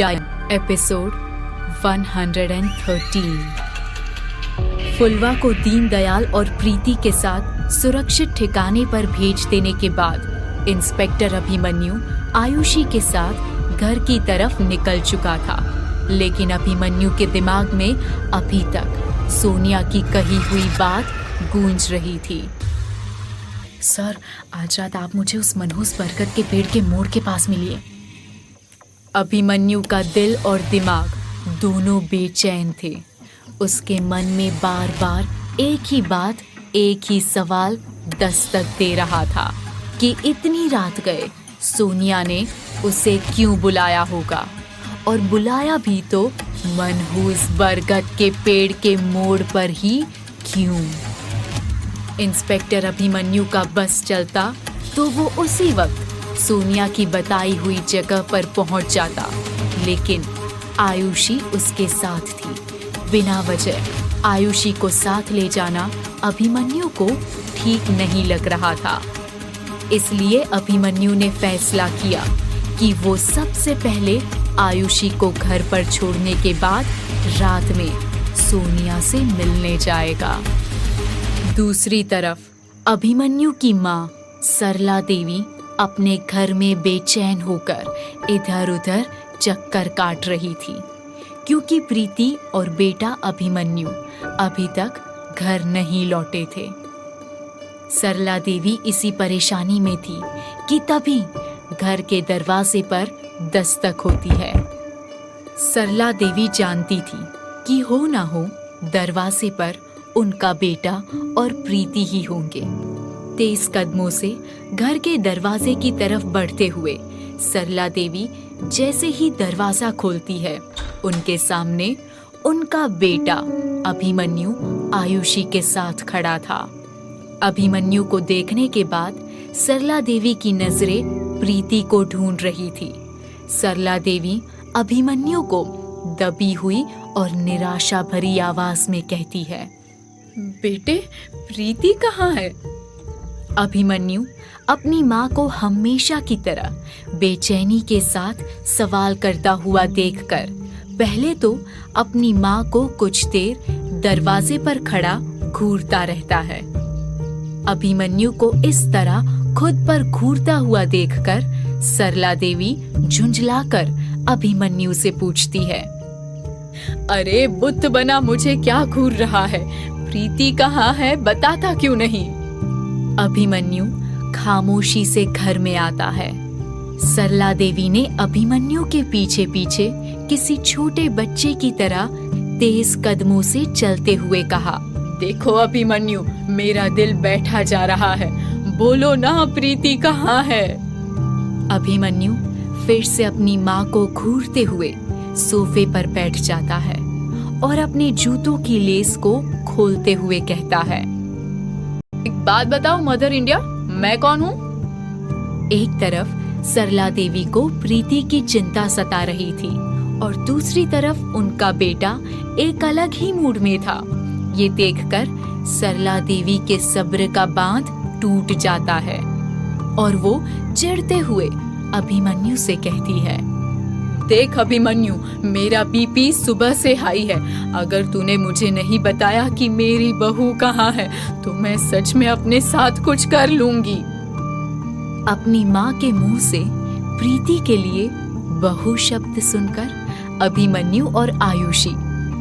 डायन एपिसोड 113। फुलवा को दीनदयाल और प्रीति के साथ सुरक्षित ठिकाने पर भेज देने के बाद इंस्पेक्टर अभिमन्यु आयुषी के साथ घर की तरफ निकल चुका था। लेकिन अभिमन्यु के दिमाग में अभी तक सोनिया की कही हुई बात गूंज रही थी। सर, आज रात आप मुझे उस मनहूस बरगद के पेड़ के मोड़ के पास मिलिए। अभिमन्यु का दिल और दिमाग दोनों बेचैन थे। उसके मन में बार बार एक ही बात, एक ही सवाल दस्तक दे रहा था कि इतनी रात गए सोनिया ने उसे क्यों बुलाया होगा, और बुलाया भी तो मनहूस बरगद के पेड़ के मोड़ पर ही क्यों। इंस्पेक्टर अभिमन्यु का बस चलता तो वो उसी वक्त सोनिया की बताई हुई जगह पर पहुंच जाता, लेकिन आयुषी उसके साथ थी। बिना वजह आयुषी को साथ ले जाना अभिमन्यु को ठीक नहीं लग रहा था। इसलिए अभिमन्यु ने फैसला किया कि वो सबसे पहले आयुषी को घर पर छोड़ने के बाद रात में सोनिया से मिलने जाएगा। दूसरी तरफ अभिमन्यु की माँ सरला देवी अपने घर में बेचैन होकर इधर उधर चक्कर काट रही थी, क्योंकि प्रीति और बेटा अभिमन्यु अभी तक घर नहीं लौटे थे। सरला देवी इसी परेशानी में थी कि तभी घर के दरवाजे पर दस्तक होती है। सरला देवी जानती थी कि हो ना हो दरवाजे पर उनका बेटा और प्रीति ही होंगे। तेज कदमों से घर के दरवाजे की तरफ बढ़ते हुए सरला देवी जैसे ही दरवाजा खोलती है, उनके सामने उनका बेटा अभिमन्यु आयुषी के साथ खड़ा था। अभिमन्यु को देखने के बाद सरला देवी की नजरें प्रीति को ढूंढ रही थी। सरला देवी अभिमन्यु को दबी हुई और निराशा भरी आवाज में कहती है, बेटे, प्रीति कहाँ है? अभिमन्यु अपनी माँ को हमेशा की तरह बेचैनी के साथ सवाल करता हुआ देखकर पहले तो अपनी माँ को कुछ देर दरवाजे पर खड़ा घूरता रहता है। अभिमन्यु को इस तरह खुद पर घूरता हुआ देखकर सरला देवी झुंझलाकर अभिमन्यु से पूछती है, अरे बुत बना, मुझे क्या घूर रहा है? प्रीति कहाँ है, बताता क्यों नहीं? अभिमन्यु खामोशी से घर में आता है। सरला देवी ने अभिमन्यु के पीछे पीछे किसी छोटे बच्चे की तरह तेज कदमों से चलते हुए कहा, देखो अभिमन्यु, मेरा दिल बैठा जा रहा है, बोलो ना, प्रीति कहाँ है? अभिमन्यु फिर से अपनी माँ को घूरते हुए सोफे पर बैठ जाता है और अपने जूतों की लेस को खोलते हुए कहता है, एक बात बताओ मदर इंडिया, मैं कौन हूँ? एक तरफ सरला देवी को प्रीति की चिंता सता रही थी और दूसरी तरफ उनका बेटा एक अलग ही मूड में था। ये देखकर सरला देवी के सब्र का बांध टूट जाता है और वो चिढ़ते हुए अभिमन्यु से कहती है, देख अभिमन्यु, मेरा बीपी सुबह से हाई है। अगर तूने मुझे नहीं बताया कि मेरी बहू कहाँ है तो मैं सच में अपने साथ कुछ कर लूंगी। अपनी माँ के मुंह से प्रीति के लिए बहू शब्द सुनकर अभिमन्यु और आयुषी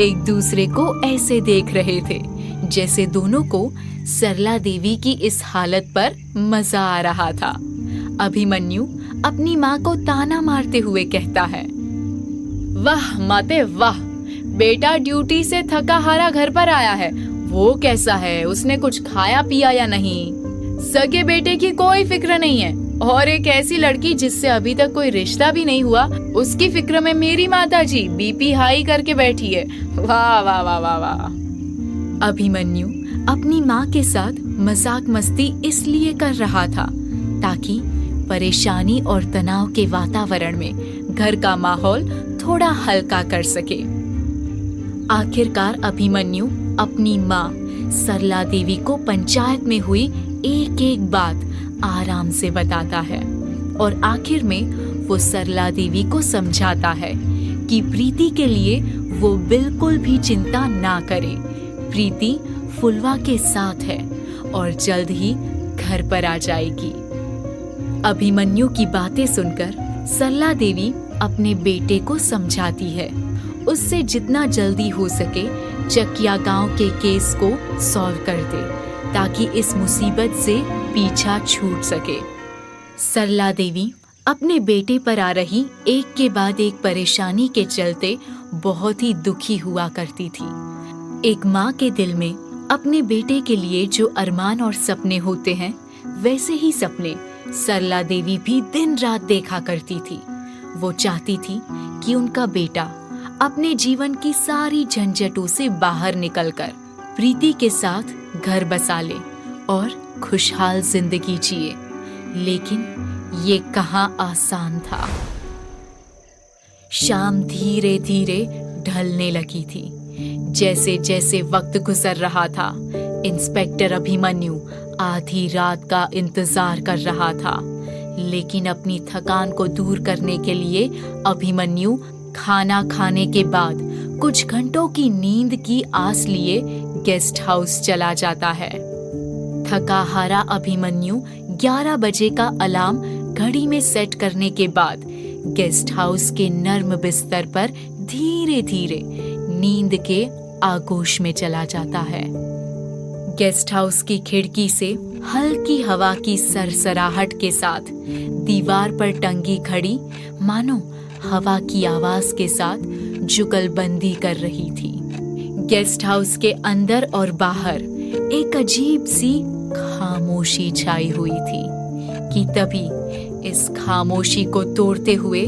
एक दूसरे को ऐसे देख रहे थे जैसे दोनों को सरला देवी की इस हालत पर मजा आ रहा था। अभिमन्यु अपनी माँ को ताना मारते हुए कहता है, वाह माते वाह, बेटा ड्यूटी से थका हारा घर पर आया है। वो कैसा है, उसने कुछ खाया पिया या नहीं? सगे बेटे की कोई फिक्र नहीं है, और एक ऐसी लड़की जिससे अभी तक कोई रिश्ता भी नहीं हुआ, उसकी फिक्र में मेरी माता जी बीपी हाई करके बैठी है। वाह वाह वाह वाह वाह। अभिमन्यु अपनी माँ के साथ मजाक मस्ती इसलिए कर रहा था ताकि परेशानी और तनाव के वातावरण में घर का माहौल थोड़ा हल्का कर सके। आखिरकार अभिमन्यु अपनी माँ सरला देवी को पंचायत में हुई एक एक बात आराम से बताता है और आखिर में वो सरला देवी को समझाता है कि प्रीति के लिए वो बिल्कुल भी चिंता ना करे। प्रीति फुलवा के साथ है और जल्द ही घर पर आ जाएगी। अभिमन्यु की बातें सुनकर सरला देवी अपने बेटे को समझाती है उससे जितना जल्दी हो सके चकिया गांव के केस को सॉल्व कर दे ताकि इस मुसीबत से पीछा छूट सके। सरला देवी अपने बेटे पर आ रही एक के बाद एक परेशानी के चलते बहुत ही दुखी हुआ करती थी। एक माँ के दिल में अपने बेटे के लिए जो अरमान और सपने होते हैं वैसे ही सपने सरला देवी भी दिन रात देखा करती थी। वो चाहती थी कि उनका बेटा अपने जीवन की सारी झंझटों से बाहर निकलकर प्रीति के साथ घर बसा ले और खुशहाल जिंदगी जिए, लेकिन ये कहाँ आसान था। शाम धीरे धीरे ढलने लगी थी। जैसे जैसे वक्त गुजर रहा था, इंस्पेक्टर अभिमन्यु आधी रात का इंतजार कर रहा था, लेकिन अपनी थकान को दूर करने के लिए अभिमन्यु खाना खाने के बाद कुछ घंटों की नींद की आस लिए गेस्ट हाउस चला जाता है। थका हारा अभिमन्यु 11 बजे का अलार्म घड़ी में सेट करने के बाद गेस्ट हाउस के नर्म बिस्तर पर धीरे धीरे नींद के आगोश में चला जाता है। गेस्ट हाउस की खिड़की से हल्की हवा की सरसराहट के साथ दीवार पर टंगी घड़ी मानो हवा की आवाज के साथ जुगलबंदी कर रही थी। गेस्ट हाउस के अंदर और बाहर एक अजीब सी खामोशी छाई हुई थी कि तभी इस खामोशी को तोड़ते हुए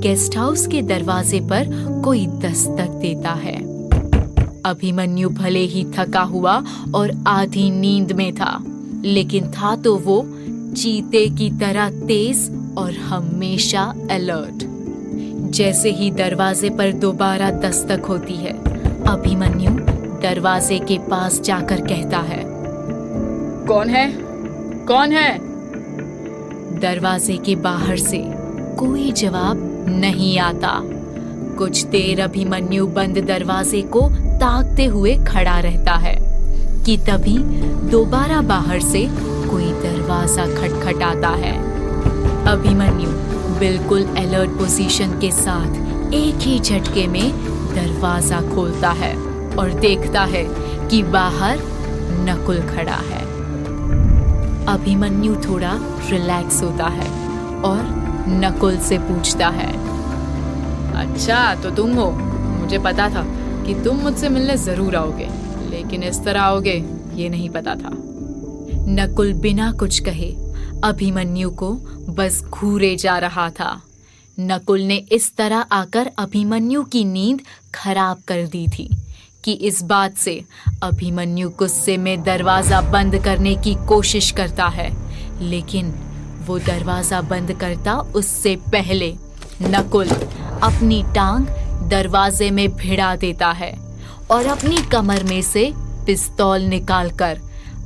गेस्ट हाउस के दरवाजे पर कोई दस्तक देता है। अभिमन्यु भले ही थका हुआ और आधी नींद में था, लेकिन था तो वो चीते की तरह तेज और हमेशा अलर्ट। जैसे ही दरवाजे पर दोबारा दस्तक होती है, अभिमन्यु दरवाजे के पास जाकर कहता है, कौन है? कौन है? दरवाजे के बाहर से कोई जवाब नहीं आता। कुछ देर अभिमन्यु बंद दरवाजे को ताकते हुए खड़ा रहता है कि तभी दोबारा बाहर से कोई दरवाजा खटखटाता है। अभिमन्यु बिल्कुल अलर्ट पोजीशन के साथ एक ही झटके में दरवाजा खोलता है और देखता है कि बाहर नकुल खड़ा है। अभिमन्यु थोड़ा रिलैक्स होता है और नकुल से पूछता है, अच्छा तो तुम हो। मुझे पता था कि तुम मुझसे मिलने जरूर आओगे, लेकिन इस तरह आओगे ये नहीं पता था। नकुल बिना कुछ कहे अभिमन्यु को बस घूरे जा रहा था। नकुल ने इस तरह आकर अभिमन्यु की नींद खराब कर दी थी कि इस बात से अभिमन्यु गुस्से में दरवाजा बंद करने की कोशिश करता है, लेकिन वो दरवाजा बंद करता उससे पहले नकुल अपनी टांग दरवाजे में भिड़ा देता है और अपनी कमर में से पिस्तौल निकालकर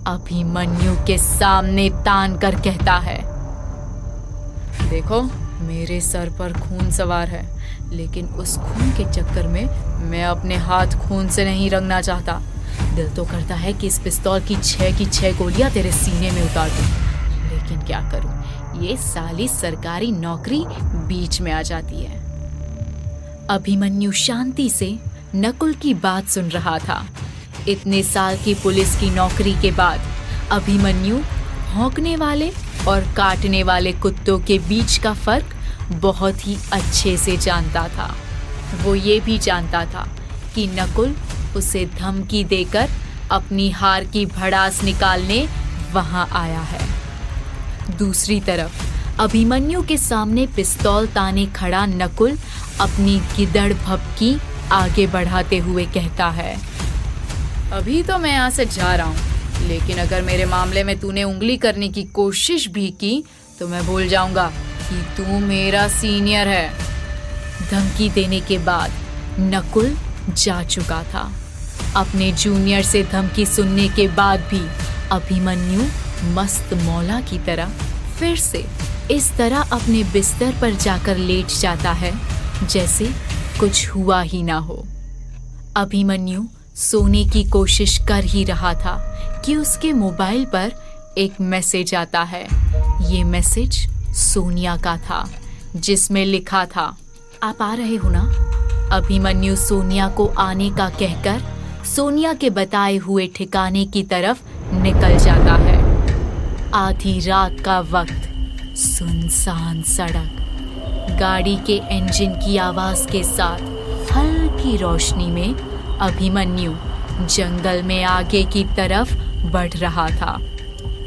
अभिमन्यु के सामने तान कर कहता है, देखो मेरे सर पर खून सवार है, लेकिन उस खून के चक्कर में मैं अपने हाथ खून से नहीं रंगना चाहता। दिल तो करता है कि इस पिस्तौल की 6 गोलियां तेरे सीने में उतार दूं, लेकिन क्या करूं, ये साली सरकारी नौकरी बीच में आ जाती है। अभिमन्यु शांति से नकुल की बात सुन रहा था। इतने साल की पुलिस की नौकरी के बाद अभिमन्यु भौंकने वाले और काटने वाले कुत्तों के बीच का फर्क बहुत ही अच्छे से जानता था। वो ये भी जानता था कि नकुल उसे धमकी देकर अपनी हार की भड़ास निकालने वहां आया है। दूसरी तरफ अभिमन्यु के सामने पिस्तौल ताने खड़ा नकुल अपनी गिदड़ भभकी आगे बढ़ाते हुए कहता है, अभी तो मैं यहाँ से जा रहा हूँ, लेकिन अगर मेरे मामले में तूने उंगली करने की कोशिश भी की तो मैं भूल जाऊंगा कि तू मेरा सीनियर है। धमकी देने के बाद नकुल जा चुका था। अपने जूनियर से धमकी सुनने के बाद भी अभिमन्यु मस्त मौला की तरह फिर से इस तरह अपने बिस्तर पर जाकर लेट जाता है जैसे कुछ हुआ ही ना हो। अभिमन्यु सोने की कोशिश कर ही रहा था कि उसके मोबाइल पर एक मैसेज आता है। ये मैसेज सोनिया का था, जिसमें लिखा था, आप आ रहे हो ना? अभिमन्यु सोनिया को आने का कहकर सोनिया के बताए हुए ठिकाने की तरफ निकल जाता है। आधी रात का वक्त, सुनसान सड़क, गाड़ी के इंजन की आवाज के साथ हल्की रोशनी में अभिमन्यु जंगल में आगे की तरफ बढ़ रहा था।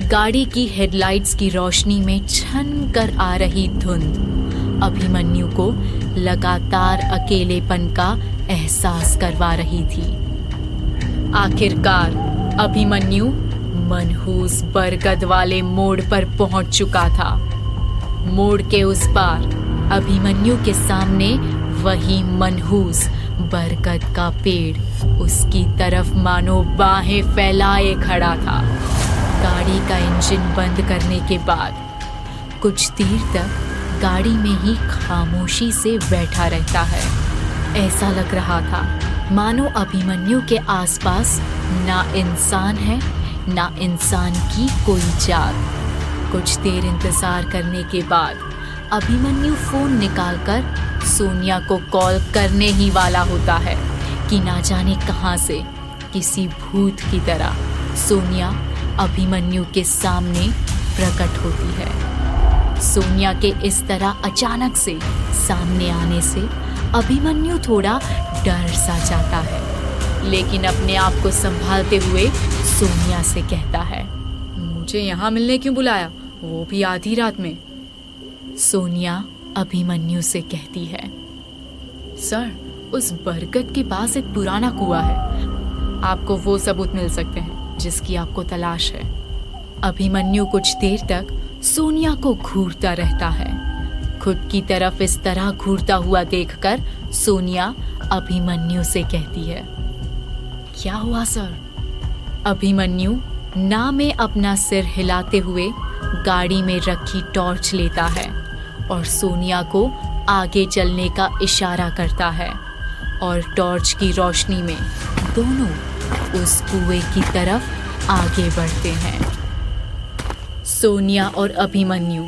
गाड़ी की हेडलाइट्स की रोशनी में छन कर आ रही धुंध अभिमन्यु को लगातार अकेलेपन का एहसास करवा रही थी। आखिरकार अभिमन्यु मनहूस बरगद वाले मोड़ पर पहुंच चुका था। मोड़ के उस पार अभिमन्यु के सामने वही मनहूस बरगद का पेड़ उसकी तरफ मानो बाहें फैलाए खड़ा था। गाड़ी का इंजन बंद करने के बाद कुछ देर तक गाड़ी में ही खामोशी से बैठा रहता है। ऐसा लग रहा था मानो अभिमन्यु के आसपास ना इंसान है ना इंसान की कोई जात। कुछ देर इंतजार करने के बाद अभिमन्यु फोन निकालकर सोनिया को कॉल करने ही वाला होता है कि ना जाने कहां से किसी भूत की तरह सोनिया अभिमन्यु के सामने प्रकट होती है। सोनिया के इस तरह अचानक से सामने आने से अभिमन्यु थोड़ा डर सा जाता है, लेकिन अपने आप को संभालते हुए सोनिया से कहता है, मुझे यहाँ मिलने क्यों बुलाया, वो भी आधी रात में? सोनिया अभिमन्यु से कहती है, सर, उस बरगद के पास एक पुराना कुआं है, आपको वो सबूत मिल सकते हैं जिसकी आपको तलाश है। अभिमन्यु कुछ देर तक सोनिया को घूरता रहता है। खुद की तरफ इस तरह घूरता हुआ देखकर सोनिया अभिमन्यु से कहती है, क्या हुआ सर? अभिमन्यु ना में अपना सिर हिलाते हुए गाड़ी में रखी टॉर्च लेता है और सोनिया को आगे चलने का इशारा करता है और टॉर्च की रोशनी में दोनों उस कुएं की तरफ आगे बढ़ते हैं। सोनिया और अभिमन्यु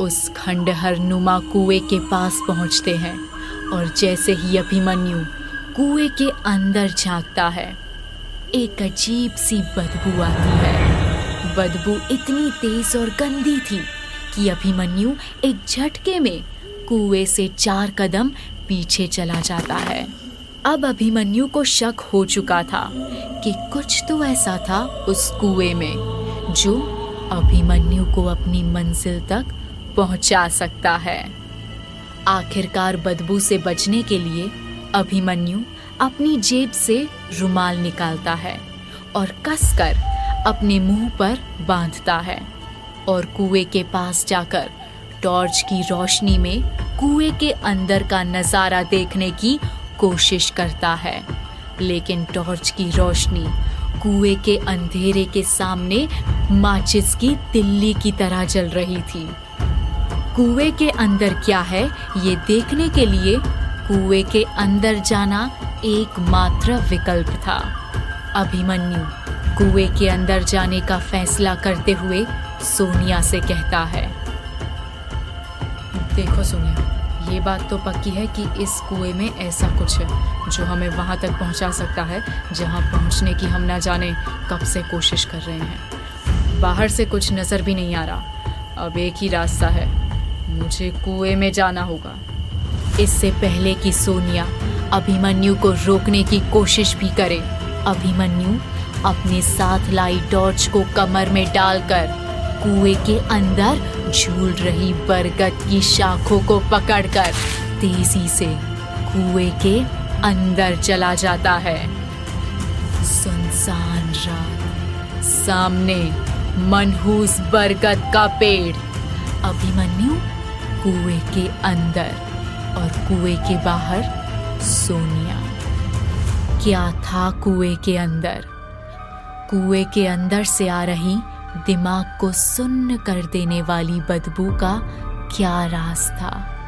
उस खंडहर नुमा कुएं के पास पहुंचते हैं और जैसे ही अभिमन्यु कुएं के अंदर झांकता है, एक अजीब सी बदबू आती है। बदबू इतनी तेज और गंदी थी कि अभिमन्यु एक झटके में कुएं से 4 कदम पीछे चला जाता है। अब अभिमन्यु को शक हो चुका था कि कुछ तो ऐसा था उस कुएं में जो अभिमन्यु को अपनी मंजिल तक पहुंचा सकता है। आखिरकार बदबू से बचने के लिए अभिमन्यु अपनी जेब से रुमाल निकालता है और कसकर अपने मुंह पर बांधता है और कुएं के पास जाकर टॉर्च की रोशनी में कुएं के अंदर का नजारा देखने की कोशिश करता है, लेकिन टॉर्च की रोशनी कुएं के अंधेरे के सामने माचिस की तिल्ली की तरह जल रही थी। कुएं के अंदर क्या है ये देखने के लिए कुएं के अंदर जाना एकमात्र विकल्प था। अभिमन्यु कुएं के अंदर जाने का फैसला करते हुए सोनिया से कहता है, देखो सोनिया, ये बात तो पक्की है कि इस कुएं में ऐसा कुछ है जो हमें वहां तक पहुंचा सकता है जहां पहुंचने की हम ना जाने कब से कोशिश कर रहे हैं। बाहर से कुछ नजर भी नहीं आ रहा। अब एक ही रास्ता है, मुझे कुएं में जाना होगा। इससे पहले कि सोनिया अभिमन्यु को रोकने की कोशिश भी करे, अभिमन्यु अपने साथ लाई टॉर्च को कमर में डालकर कुएं के अंदर झूल रही बरगद की शाखों को पकड़कर तेजी से कुएं के अंदर चला जाता है। सुनसान रात, सामने मनहूस बरगद का पेड़, अभिमन्यु कुएं के अंदर और कुएं के बाहर सोनिया। क्या था कुएं के अंदर? कुएं के अंदर से आ रही दिमाग को सुन्न कर देने वाली बदबू का क्या राज था।